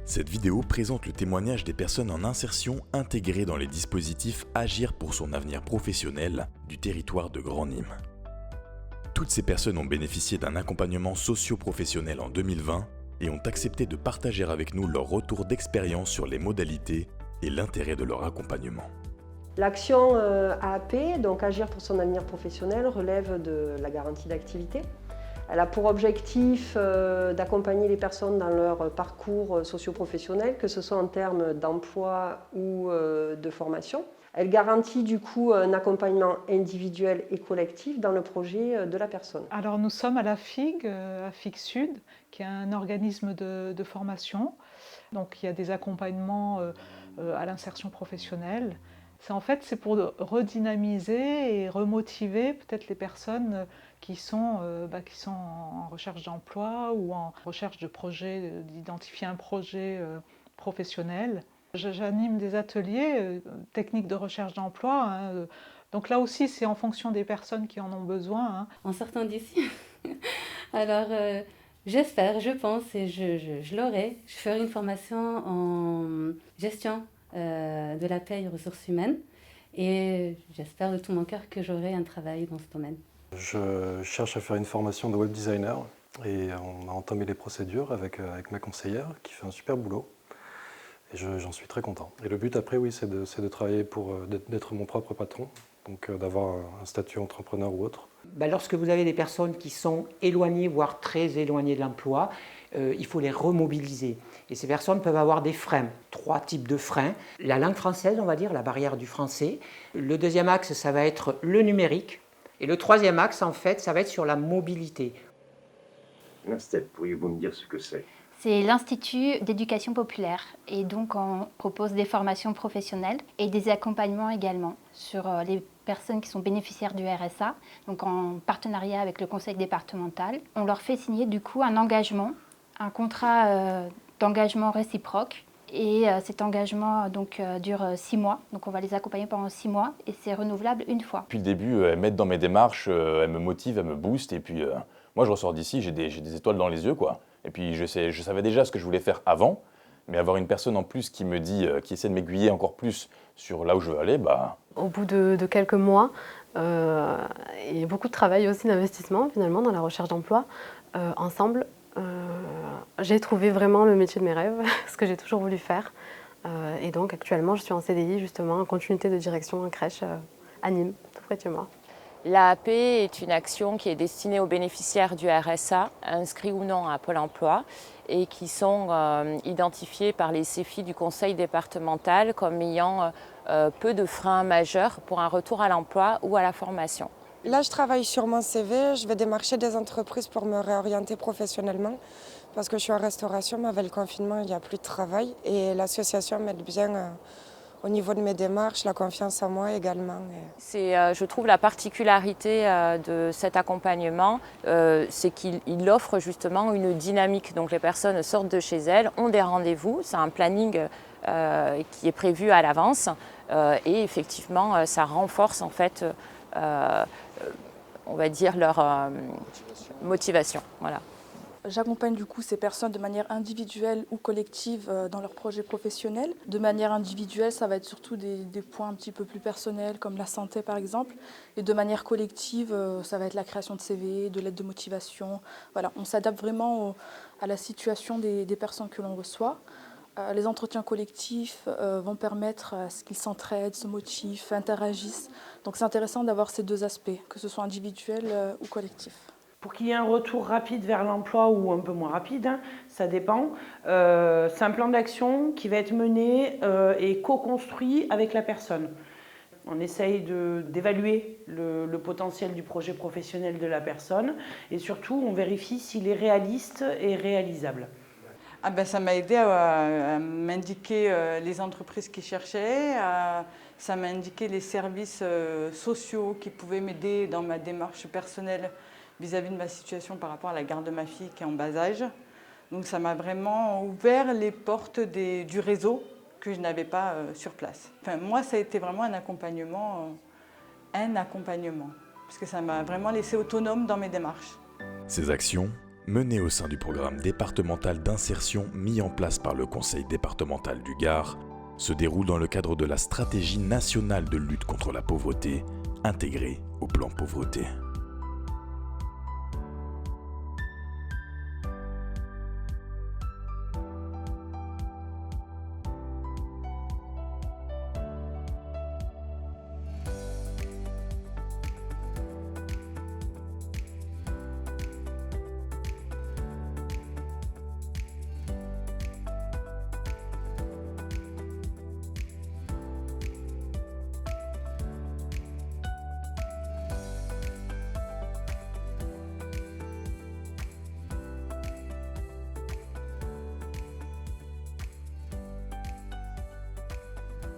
Cette vidéo présente le témoignage des personnes en insertion intégrées dans les dispositifs Agir pour son avenir professionnel du territoire de Grand Nîmes. Toutes ces personnes ont bénéficié d'un accompagnement socio-professionnel en 2020 et ont accepté de partager avec nous leur retour d'expérience sur les modalités et l'intérêt de leur accompagnement. L'action AAP, donc Agir pour son avenir professionnel, relève de la garantie d'activité. Elle a pour objectif d'accompagner les personnes dans leur parcours socio-professionnel, que ce soit en termes d'emploi ou de formation. Elle garantit du coup un accompagnement individuel et collectif dans le projet de la personne. Alors nous sommes à la FIG Sud, qui est un organisme de formation. Donc il y a des accompagnements à l'insertion professionnelle. C'est pour redynamiser et remotiver peut-être les personnes qui sont en recherche d'emploi ou en recherche de projet, d'identifier un projet professionnel. J'anime des ateliers techniques de recherche d'emploi. Donc là aussi, c'est en fonction des personnes qui en ont besoin. En sortant d'ici, alors j'espère, je pense et je l'aurai. Je ferai une formation en gestion de la paie et ressources humaines et j'espère de tout mon cœur que j'aurai un travail dans ce domaine. Je cherche à faire une formation de web designer et on a entamé les procédures avec ma conseillère qui fait un super boulot et j'en suis très content. Et le but après, oui, c'est de travailler d'être mon propre patron, donc d'avoir un statut entrepreneur ou autre. Lorsque vous avez des personnes qui sont éloignées, voire très éloignées de l'emploi, il faut les remobiliser. Et ces personnes peuvent avoir des freins, 3 types de freins. La langue française, on va dire, la barrière du français. Le deuxième axe, ça va être le numérique. Et le troisième axe, en fait, ça va être sur la mobilité. L'INSTEP, pourriez-vous me dire ce que c'est ? C'est l'Institut d'éducation populaire et donc on propose des formations professionnelles et des accompagnements également sur les personnes qui sont bénéficiaires du RSA, donc en partenariat avec le conseil départemental. On leur fait signer du coup un engagement, un contrat d'engagement réciproque et cet engagement dure 6 mois, donc on va les accompagner pendant 6 mois et c'est renouvelable une fois. Depuis le début, elles m'aident dans mes démarches, elles me motivent, elles me boostent et puis moi je ressors d'ici, j'ai des étoiles dans les yeux quoi. Et puis je savais déjà ce que je voulais faire avant, mais avoir une personne en plus qui me dit, qui essaie de m'aiguiller encore plus sur là où je veux aller, Au bout de quelques mois, et beaucoup de travail aussi d'investissement finalement dans la recherche d'emploi, ensemble, j'ai trouvé vraiment le métier de mes rêves, ce que j'ai toujours voulu faire. Et donc actuellement je suis en CDI justement en continuité de direction en crèche à Nîmes, tout près de chez moi. L'AAP est une action qui est destinée aux bénéficiaires du RSA, inscrits ou non à Pôle emploi, et qui sont identifiés par les CEFI du conseil départemental comme ayant peu de freins majeurs pour un retour à l'emploi ou à la formation. Là, je travaille sur mon CV, je vais démarcher des entreprises pour me réorienter professionnellement parce que je suis en restauration, mais avec le confinement, il n'y a plus de travail et l'association m'aide bien au niveau de mes démarches, la confiance en moi également. Je trouve la particularité de cet accompagnement, c'est qu'il offre justement une dynamique. Donc les personnes sortent de chez elles, ont des rendez-vous, c'est un planning qui est prévu à l'avance et effectivement ça renforce en fait, on va dire leur motivation. Voilà. J'accompagne du coup ces personnes de manière individuelle ou collective dans leurs projets professionnels. De manière individuelle, ça va être surtout des points un petit peu plus personnels comme la santé par exemple. Et de manière collective, ça va être la création de CV, de l'aide de motivation. Voilà, on s'adapte vraiment à la situation des personnes que l'on reçoit. Les entretiens collectifs vont permettre à ce qu'ils s'entraident, se motivent, interagissent. Donc c'est intéressant d'avoir ces 2 aspects, que ce soit individuel ou collectif. Pour qu'il y ait un retour rapide vers l'emploi ou un peu moins rapide, ça dépend. C'est un plan d'action qui va être mené et co-construit avec la personne. On essaye d'évaluer le potentiel du projet professionnel de la personne et surtout on vérifie s'il est réaliste et réalisable. Ça m'a aidé à m'indiquer les entreprises qui cherchaient, ça m'a indiqué les services sociaux qui pouvaient m'aider dans ma démarche personnelle vis-à-vis de ma situation par rapport à la garde de ma fille qui est en bas âge. Donc ça m'a vraiment ouvert les portes du réseau que je n'avais pas sur place. Moi, ça a été vraiment un accompagnement, parce que ça m'a vraiment laissé autonome dans mes démarches. Ces actions menée au sein du programme départemental d'insertion mis en place par le Conseil départemental du Gard, se déroule dans le cadre de la stratégie nationale de lutte contre la pauvreté, intégrée au plan pauvreté.